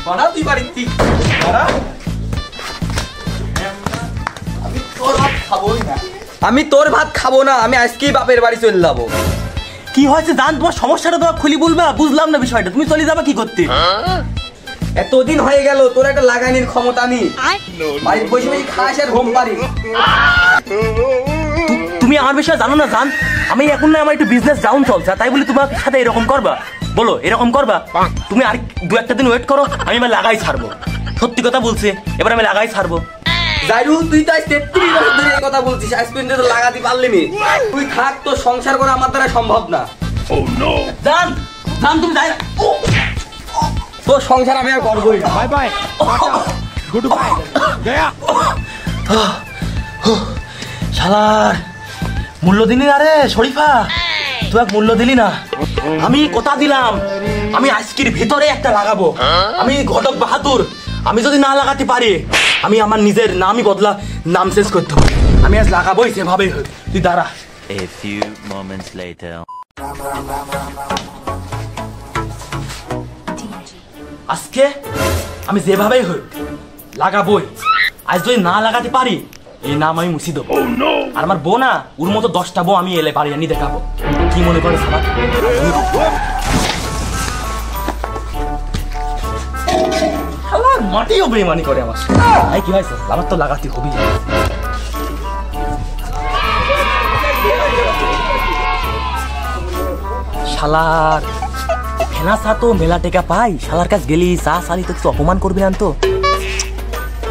বাড়া তুই বাড়ি তুই বাড়া আমি তোর ভাত খাবো না আমি আজকেই বাপের বাড়ি চলে যাবো কি হয়েছে জান তোমার সমস্যাটা তোমার খুলি বলবা বুঝলাম না বিষয়টা তুমি চলে যাবা কি করতে এতদিন হয়ে গেল তোর একটা লাগানির ক্ষমতা নেই বাড়ির বসে বসে খাস আর ঘুম পারি তুমি আমার বিষয়ে জানো না জান আমি এখন না আমার একটু বিজনেস ডাউন চলছে তাই বলি তোমার সাথে এরকম করবা বলো এরকম করবা তুমি আর দু একটা দিন ওয়েট করো আমি এবার লাগাই ছাড়বো সত্যি কথা বলছি এবার আমি লাগাই ছাড়বো জাইরু তুই তো আজ 33 বছর ধরে এই কথা বলছিস আজ পর্যন্ত তো লাগাতে পারলি নি তুই থাক তো সংসার করা আমার দ্বারা সম্ভব না জান জান তুমি যাই তোর সংসার আমি আর করবই না bye bye good bye Gaya শালার মূল্য দিলি না রে শরীফা তুই এক মূল্য দিলি না আমি কথা দিলাম আমি আজকের ভিতরে একটা লাগাবো আমি ঘটক বাহাদুর আমি যদি না লাগাতে পারি আমি আমার নিজের নামই বদলা নাম চেঞ্জ করতে হবে আমি আজ লাগাবোই সেভাবেই হোক তুই দাঁড়া A few moments later. আজকে আমি যেভাবেই হোক লাগাবোই আজ যদি না লাগাতে পারি এই নাম আমি মুছি দেবো আর আমার বউ না ওর মতো 10টা বউ আমি এলে বাড়ি আনি দেখাবো কি মনে করে সবার মাটিও বেমানি করে আমার এই কি হয়েছে আমার তো লাগাতে হবেই শালার ফেনা চা তো মেলা টেকা পাই শালার কাছে গেলি চা সালি তো কিছু অপমান করবি না তো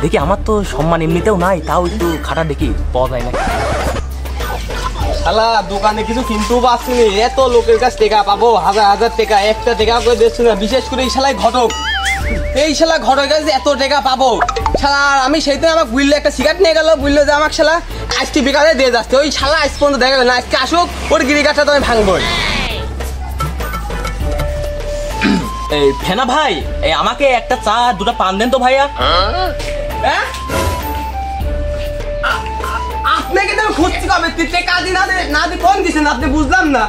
দেখি আমার তো সম্মান এমনিতেও নাই তাও একটু খাটা দেখি পাওয়া যায় না শালা দোকানে কিছু কিনতেও পাচ্ছি না এত লোকের কাছ টাকা পাবো হাজার হাজার টাকা একটা টাকা করে দিচ্ছি না বিশেষ করে এই শালায় ঘটক এই শালা ঘটকের কাছে এত টাকা পাবো শালা আমি সেইদিন আমাকে বুঝলে একটা সিগারেট নিয়ে গেল বুঝলো যে আমাকে শালা আজকে বিকালে দিয়ে যাচ্ছে ওই শালা আজ পর্যন্ত দেখা গেল না আজকে আসুক ওর গিরিগাছটা তো আমি ভাঙবো এই ফেনা ভাই এই আমাকে একটা চা দুটো পান দেন তো ভাইয়া আপনাকে তো খুঁজছি কবে টাকা দিন না দি কোন দিছেন আপনি বুঝলাম না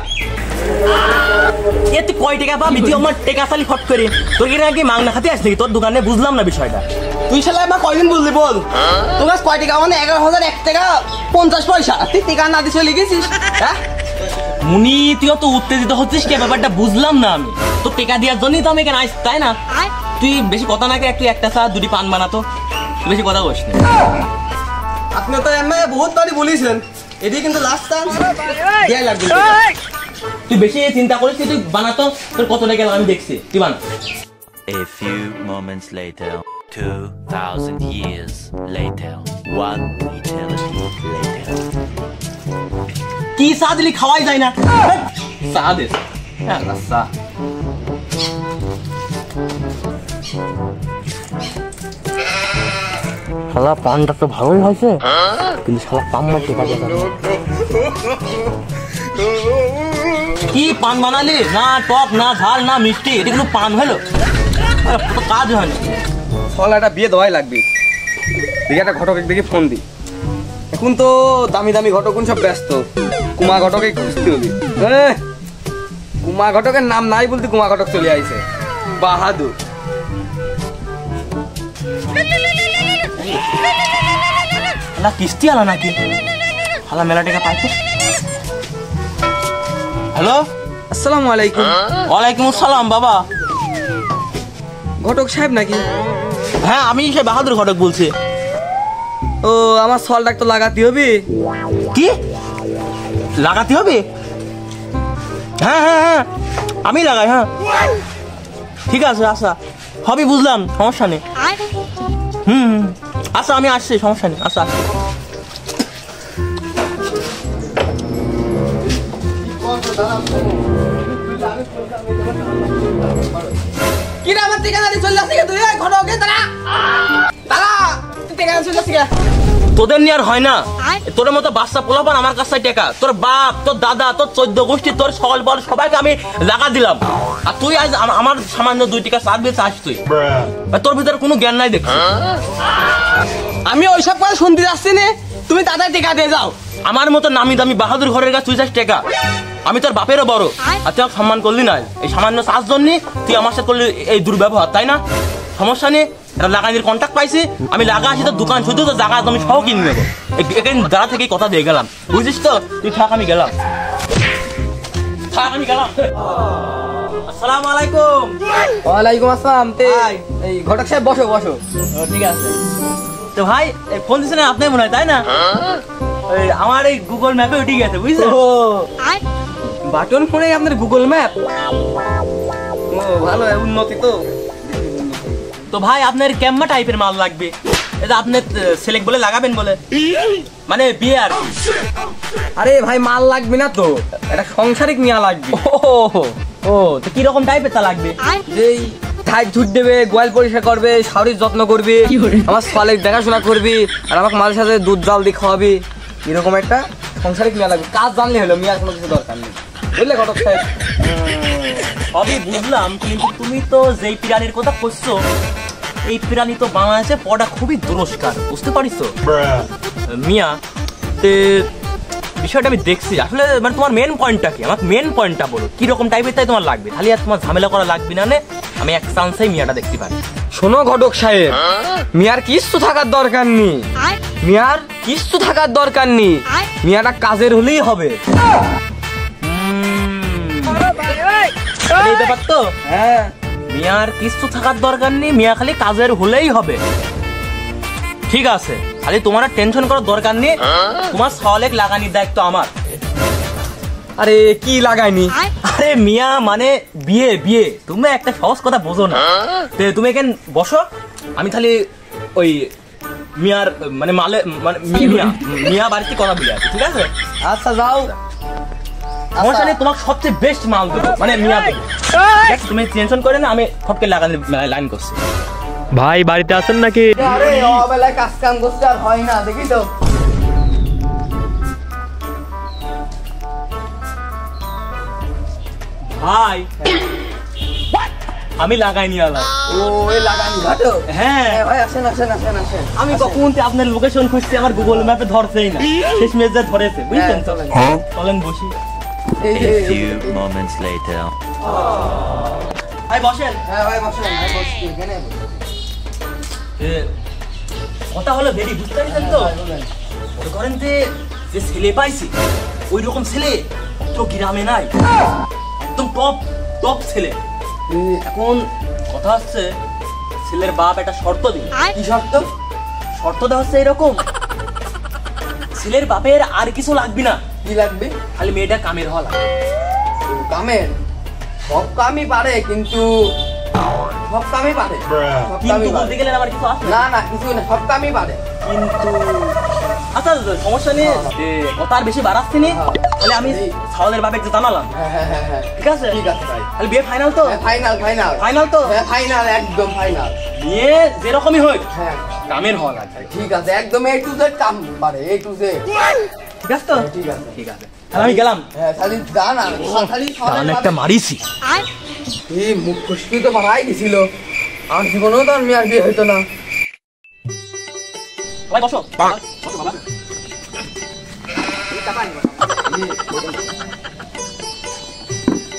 এ তুই কয় টাকা পাবি তুই আমার টাকা চালি ফট করে তোর কি নাকি মাংনা খাতে আসলি তোর দোকানে বুঝলাম না বিষয়টা তুই শালা আমার কয়দিন বুঝলি বল তোর কাছে কয় টাকা মানে 11,001 টাকা 50 পয়সা তুই টাকা না দিয়ে চলে গেছিস হ্যাঁ মুনি তুই তো উত্তেজিত হচ্ছিস কে ব্যাপারটা বুঝলাম না আমি তো টেকা দেওয়ার জন্যই তো আমি এখানে আসছি তাই না তুই বেশি কথা না একটু একটা চা দুটি পান বানাতো বেশি কথা বলিস না আপনি তো এমএ বহুত বারই বলেছেন এটি কিন্তু লাস্ট চান্স দেয়া লাগবে তুই বেশি চিন্তা করিস তুই বানাতো তোর কত টাকা আমি দেখছি তুই বানা A few moments later. 2,000 years later. 1 eternity later. কি চা দিলি খাওয়াই যায় না চা দে চা শালা পানটা তো ভালোই হয়েছে কিন্তু শালা পান না টেকা দেবে কি পান বানালি না টক না ঝাল না মিষ্টি এটা কোনো পান হলো কাজ হয় না ফলাটা বিয়ে দেওয়াই লাগবে দেখি একটা ঘটকের দিকে ফোন দি এখন তো দামি দামি ঘটকুন সব ব্যস্ত কুমা ঘটকে খুঁজতে হবে কুমা ঘটকের নাম নাই বলতে কুমা ঘটক চলে আইছে বাহাদুর না কিস্তি আলা নাকি হালা মেলা টাকা পাইতো হ্যালো আসসালামু আলাইকুম ওয়ালাইকুম আসসালাম বাবা ঘটক সাহেব নাকি হ্যাঁ আমি সে বাহাদুর ঘটক বলছি ও আমার সলটা তো লাগাতে হবে কি লাগাতে হবে হ্যাঁ হ্যাঁ হ্যাঁ আমি লাগাই হ্যাঁ ঠিক আছে আচ্ছা হবে বুঝলাম সমস্যা নেই আচ্ছা আমি আসছি সমস্যা নেই আচ্ছা আসছি কি রে আমার ঠিকানা দিয়ে চলে আসছে তুই ঘটকে দাঁড়া দাঁড়া তুই ঠিকানা চলে আসছে তোদের নিয়ে আর হয় না তোর মতো বাচ্চা পোলাপান আমার কাছে টেকা তোর বাপ তোর দাদা তোর 14 গোষ্ঠী তোর সকল বল সবাইকে আমি লাগা দিলাম আর তুই আজ আমার সামান্য 2 টাকা সার্ভিস চাস তুই তোর ভিতরে কোনো জ্ঞান নাই দেখছি আমি ওইসব কথা শুনতে যাচ্ছি না তুমি দাদা টেকা দিয়ে যাও আমার মতো নামি দামি বাহাদুর ঘরের কাছে তুই চাস টেকা আমি তোর বাপেরও বড় আর তুই সম্মান করলি না এই সামান্য চাষ জন্য তুই আমার সাথে করলি এই দুর্ব্যবহার তাই না সমস্যা নেই, একটা লাগানির কন্ট্যাক্ট পাইছি, আমি লাগা আসি তো দোকান শুধু তো জায়গা আমি সহ কিনে নেবো। এখানে দাঁড়া থেকে কথা দিয়ে গেলাম, বুঝিস তো? তুই থাক, আমি গেলাম। আসসালামু আলাইকুম। ওয়ালাইকুম আসসালাম। এই ঘটক সাহেব বসো বসো। ঠিক আছে। তো ভাই ফোন দিচ্ছেন আপনি মনে হয়, তাই না? আমার এই গুগল ম্যাপে উঠে গেছে, বুঝছো? বাটন ফোনে আপনার গুগল ম্যাপ? ও ভালো, উন্নতি তো। তো ভাই আপনার কেমন টাইপের মাল লাগবে? এটা আপনি সিলেক্ট বলে লাগাবেন বলে, মানে বিয়ে আর কি। আরে ভাই মাল লাগবে না তো, এটা সংসারিক নিয়া লাগবে। ও তো কি রকম টাইপের তা লাগবে? যেই ঠাইট ঝুট দেবে, গোয়াল পরিষ্কার করবে, শাড়ির যত্ন করবি, আমার সওয়ালের দেখাশোনা করবি, আর আমাকে মাঝে সাথে দুধ জাল দিয়ে খাওয়াবি, এরকম একটা সংসারিক নিয়া লাগবে। কাজ জানলে হলো, মিয়ার কোনো কিছু দরকার নেই, বুঝলে ঘটক সাহেব? সবই বুঝলাম, কিন্তু তুমি তো যেই প্রাণীর কথা করছো, এই প্রাণী তো বাংলাদেশে পড়া খুবই দুরস্কার, বুঝতে পারিস মিয়া? তে বিষয়টা আমি দেখছি আসলে, মানে তোমার মেন পয়েন্টটা কি? আমাকে মেন পয়েন্টটা বলো, কি রকম টাইপের তাই তোমার লাগবে? খালি আর তোমার ঝামেলা করা লাগবে না, আমি এক চান্সেই মিয়াটা দেখতে পারি। শোনো ঘটক সাহেব, মিয়ার কিচ্ছু থাকার দরকার নেই, মিয়ার কিচ্ছু থাকার দরকার নেই, মিয়াটা কাজের হলেই হবে। এই ব্যাপার তো? হ্যাঁ, মিয়ার কিচ্ছু থাকার দরকার নেই, মিয়া খালি কাজের হলেই হবে। ঠিক আছে, খালি তোমার টেনশন করার দরকার নেই, তোমার সওয়ালেক লাগানির দায়িত্ব আমার। আরে কি লাগাইনি? আরে মিয়া মানে বিয়ে বিয়ে, তুমি একটা সহজ কথা বোঝো না। তুমি এখানে বসো, আমি খালি ওই মিয়ার মানে মালে মানে মিয়া বাড়িতে কথা বলে আছি, ঠিক আছে? আচ্ছা যাও, সমস্যা নেই, তোমাকে সবচেয়ে বেস্ট মাল দেবো, মানে মিয়া দেবো। ঠিক আছে, তুমি টেনশন করে না, আমি সবকে লাগানি লাইন করছি। ভাই বাড়িতে আছেন নাকি? আরে অবেলায় কাজ কাম করতে আর হয় না, দেখি তো। ভাই আমি লাগাই নিয়ে আলাম। ও এই লাগানি ঘটক? হ্যাঁ ভাই আসেন আসেন আসেন আসেন। আমি কখন আপনার লোকেশন খুঁজছি, আমার গুগল ম্যাপে ধরছেই না, শেষ মেজে ধরেছে, বুঝছেন? চলেন চলেন বসি। এই A few moments later. ভাই বসেন। হ্যাঁ ভাই বসেন, ভাই বসছি এখানে। কথা হলো বেরি, বুঝতে পারছেন তো? মনে করেন যে ছেলে পাইছি, ওই রকম ছেলে তো গ্রামে নাই, একদম টপ টপ ছেলে। এখন কথা হচ্ছে, ছেলের বাপ একটা শর্ত দিল। কি শর্ত? শর্তটা হচ্ছে এরকম, ছেলের বাপের আর কিছু লাগবে না, কি লাগবে? খালি মেয়েটা কামের হওয়া লাগবে। কামের? সব কামই পারে, কিন্তু সব কামই পারে, সব কিন্তু কামই বলতে পারে। গেলে আমার কিছু আছে না না কিছু না, সব কামই পারে, কিন্তু আচ্ছা সমস্যা নেই, কথা আর বেশি বাড়াচ্ছি নি, তাহলে আমি সাওয়ালের বাপে একটু জানালাম। হ্যাঁ হ্যাঁ হ্যাঁ হ্যাঁ, ঠিক আছে ঠিক আছে ভাই। তাহলে বিয়ে ফাইনাল তো? ফাইনাল ফাইনাল ফাইনাল তো? হ্যাঁ ফাইনাল, একদম ফাইনাল। বিয়ে যেরকমই হোক হ্যাঁ কামের হওয়া লাগবে, ঠিক আছে, একদম A to Z কাম পারে, A to Z। ঠিক আছে তো? ঠিক আছে ঠিক আছে, তাহলে আমি গেলাম। হ্যাঁ খালি দান আর খালি টান একটা মারিছি। এই মুখ খুশকি তো মারাই দিছিল, আমার জীবনেও তো আর মেয়ের বিয়ে হইতো না। ভাই বসো বসো বাবা।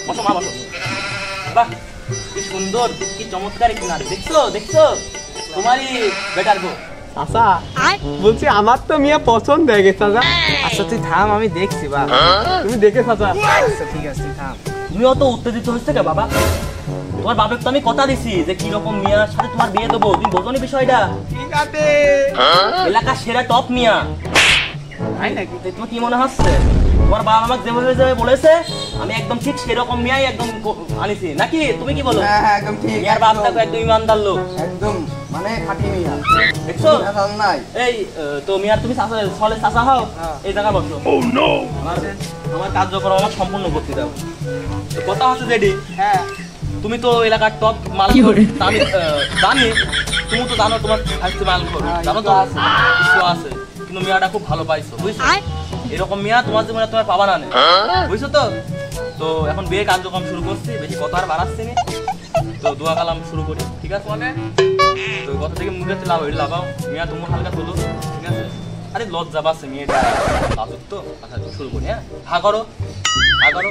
বসো মা বসো। বাহ কি সুন্দর, কি চমৎকার কিনারে, দেখছো দেখছো? তোমারই বেটার গো। আচ্ছা বলছি আমার তো মিয়া পছন্দ হয়ে গেছে চাচা। আচ্ছা তুই থাম, আমি দেখছি বা। তুমি দেখে চাচা। আচ্ছা ঠিক আছে তুই থাম। তুমি অত উত্তেজিত হচ্ছে কে বাবা? তোমার বাপের তো আমি কথা দিছি যে কি রকম মিয়ার সাথে তোমার বিয়ে দেবো, তুমি বোঝো নি বিষয়টা? ঠিক আছে। এলাকার সেরা টপ মিয়া। তাই নাকি? তোমার কি মনে হচ্ছে? তোমার বাবা আমাকে যেভাবে যেভাবে বলেছে, আমি একদম ঠিক সেরকম মিয়াই একদম আনিছি নাকি? তুমি কি বলো? হ্যাঁ হ্যাঁ একদম ঠিক। মিয়ার বাপ দেখো একদম ইমানদার লোক, একদম মানে খাঁটি মিয়া, দেখছো? ভেজাল নাই। এই তো মিয়ার তুমি সলে চাচা হও, এই জায়গা বসো। আমার কার্যক্রম আমার সম্পূর্ণ করতে দাও। তো কথা হচ্ছে যেটি, হ্যাঁ তুমি তো এলাকার টপ মাল, আমি জানি, তুমি তো জানো তোমার ফাইসে মাল করো, জানো তো কিছু আছে, কিন্তু মিয়াটা খুব ভালো পাইছো, বুঝছো? এরকম মিয়া তোমার জীবনে তোমার পাবা না, বুঝছো তো? তো এখন বিয়ে কার্যক্রম শুরু করছি, বেশি কথা আর বাড়াচ্ছি না, তো দোয়া কালাম শুরু করি, ঠিক আছে? মানে তো কথা থেকে মুখে লাভ হইলে লাগাও, মিয়া তুমি হালকা তোলো, ঠিক আছে? আরে লজ্জা পাচ্ছে মেয়েটা, লাজুক তো। আচ্ছা শুরু করি, হ্যাঁ হা করো, হা করো,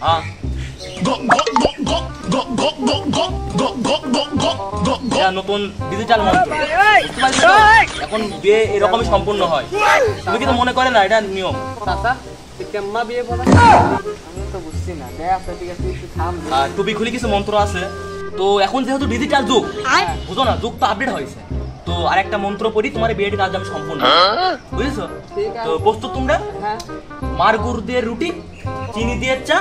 হ্যাঁ এটা নতুন ডিজিটাল মন্ত্র, বুঝতে পারছো তো? এখন বিয়ে এরকমই সম্পূর্ণ হয়। তুমি কিন্তু মনে করে না এটা নিয়ম। চাচা কেম্মা বিয়ে পড়া আমি তো বুঝছি না। আচ্ছা ঠিক আছে একটু থাম। আর টুপি খুলি কিছু মন্ত্র আছে। তো এখন যেহেতু ডিজিটাল যুগ, বুঝো না, যুগ তো আপডেট হয়েছে। তো আরেকটা মন্ত্র পড়ি, তোমার বিয়ের কাজ আমি সম্পূর্ণ, বুঝেছো? ঠিক আছে। তো প্রস্তুত তোমরা? হ্যাঁ মার গুড় দিয়ে রুটি, চিনি দিয়ে চা,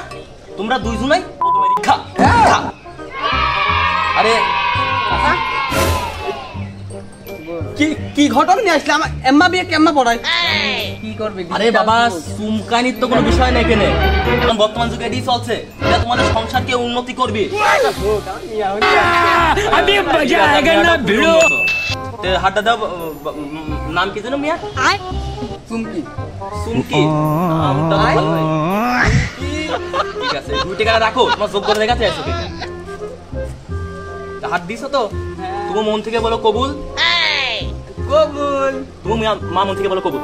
তোমরা দুইজনাই প্রথমে খা খা। আরে কি কি ঘটক নিয়ে আসলে আমার এম্মা বিয়ে কেম্মা পড়াই কি করবে? আরে বাবা, চুমকানির তো কোনো বিষয় নেই এখানে। এখন বর্তমান যুগে এটাই চলছে, এটা তোমাদের সংসারকে উন্নতি করবে। তে হাতটা দাও। নাম কি যেন মিয়া? চুমকি সুমকি। নামটা তো ভালো নয়। ঠিক আছে, 2 টাকা রাখো, তোমার যোগ্যতা দেখাতে আছো কিনা। হাত দিছো তো? তুমি মন থেকে বলো কবুল। কবুল। তুমি মা মন থেকে বলো কবুল।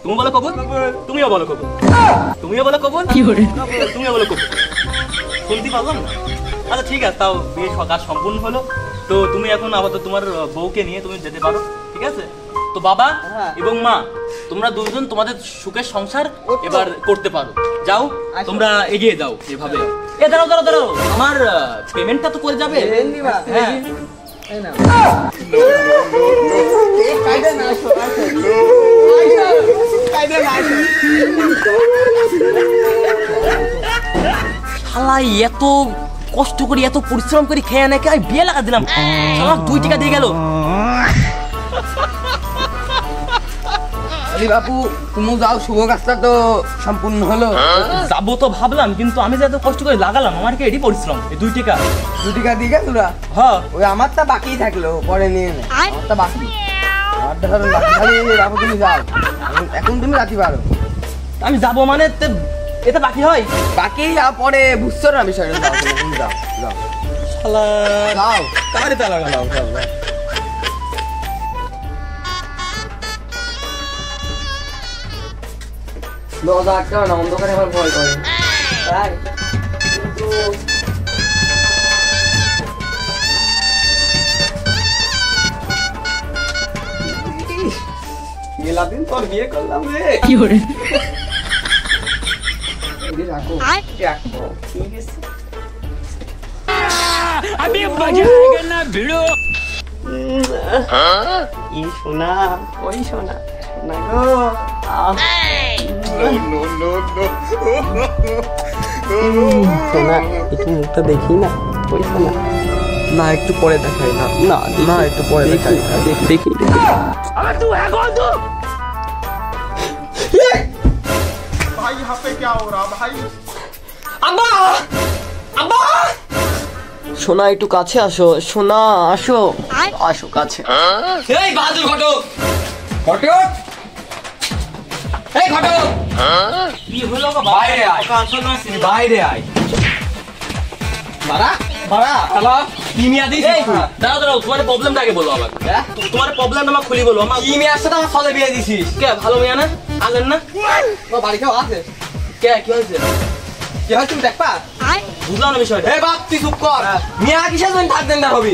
তুমি বলো কবুল, তুমিও বলো কবুল, তুমিও বলো কবুল, তুমিও বলো কবুল। শুনতে পারলাম না? আচ্ছা ঠিক আছে, তাও বিয়ে কাজ সম্পূর্ণ হলো। তো তুমি এখন আপাতত তোমার বউকে নিয়ে তুমি যেতে পারো, ঠিক আছে? তো বাবা এবং মা, তোমরা দুজন তোমাদের সুখের সংসার এবার করতে পারো। যাও, তোমরা এগিয়ে যাও এভাবে। এ দাঁড়াও দাঁড়াও দাঁড়াও, আমার পেমেন্টটা তো করে যাবে। হ্যাঁ, এই নাও। এই কাইদা না আসো আসো। কাইদা না আসো। শালা এত কষ্ট করে এত পরিশ্রম করে খেয়ে নাকি আমি বিয়ে লাগা দিলাম, শালা 2 টাকা দিয়ে গেল। আরে বাপু তুমি যাও, শুভ কাজটা তো সম্পূর্ণ হলো। যাবো তো ভাবলাম, কিন্তু আমি যে এত কষ্ট করে লাগালাম, আমার কি এটি পরিশ্রম? এই 2 টাকা। 2 টাকা দিকে তোরা হ্যাঁ, ওই আমারটা বাকি থাকলো, পরে নিয়ে নে। আমারটা বাকি, আমারটা ধরো বাকি। খালি বাপু তুমি যাও, এখন তুমি রাতি পারো। আমি যাবো মানে এটা বাকি হয়? বাকি আর পরে বুঝছো না বিষয়টা। যাও তুমি, যাও যাও শালা যাও। কারে তালা যাও যাও যাও। দরজা আটকাও না, অন্ধকারে আমার ভয় করে। তাই কিন্তু মেলা দিন পর বিয়ে করলাম রে। কি করে? রাখো রাখো, ঠিক আছে। अभी बजाएगा ना भिड़ो। ই সোনা, ওই সোনা সোনা গো। সোনা একটু মুখটা দেখি না, ওই সোনা। না একটু পরে দেখাই না। না না একটু পরে দেখাই। দেখি अबे तू है कौन तू? भाई यहाँ पे क्या हो रहा भाई? আব্বা আব্বা, সোনা একটু কাছে আসো। সোনা আসো, আসো কাছে। এই বাহাদুর ঘটক, ঘটক, এই ঘটক, কি হলো গো? বাইরে আয়। বাইরে আয়। বাড়া বাড়া, হ্যালো কি মিয়া দিস? দাঁড়াও দাঁড়াও, তোমার প্রবলেমটা আগে বলো আমার। হ্যাঁ? তোমার প্রবলেমটা আমার খুলি বলো। আমার কি মেয়ের সাথে আমার ফলে বিয়ে দিছিস? কে ভালো মেয়ে না? আলেন না? তোমার বাড়ি কেউ আছে? কে কি হয়েছে? কি হয় তুমি দেখবা? বুঝলাম না বিষয়টা। হে বাপ তুই চুপ কর। মিয়া কিসের জন্য থাকতেন না হবি?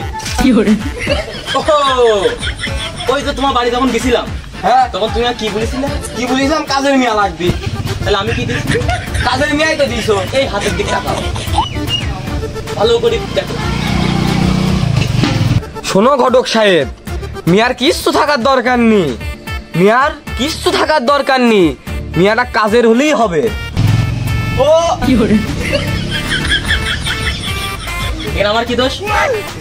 ওহো, ওই তো তোমার বাড়ি যখন গেছিলাম, হ্যাঁ তখন তুমি আর কি বলেছিলে? কি বলিছিলাম? কাজের মিয়া লাগবি। তাহলে আমি কি দিচ্ছি? কাজের মিয়াই তো দিছো। এই হাতের দিক তাকাও, ভালো করে দেখো। শোনো ঘটক সাহেব, মিয়ার কিচ্ছু থাকার দরকার নেই। মিয়ার কিচ্ছু থাকার দরকার নেই। মিয়াটা কাজের হলেই হবে। ও এর আমার কি দোষ?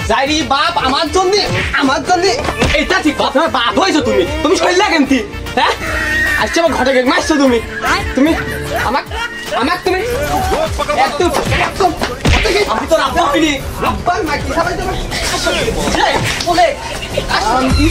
যাইরি বাপ, আমার জন্য এটা ঠিক কথা। বাপ হয়েছো তুমি, তুমি শরীরটা কেমতি? হ্যাঁ আচ্ছা আমার ঘটকে মারছো তুমি। তুমি আমাক আমাক তুমি একটু একটু আমি তো রাখবো হইনি। রব্বান মাকি সবাই তো বলে আসন্তি।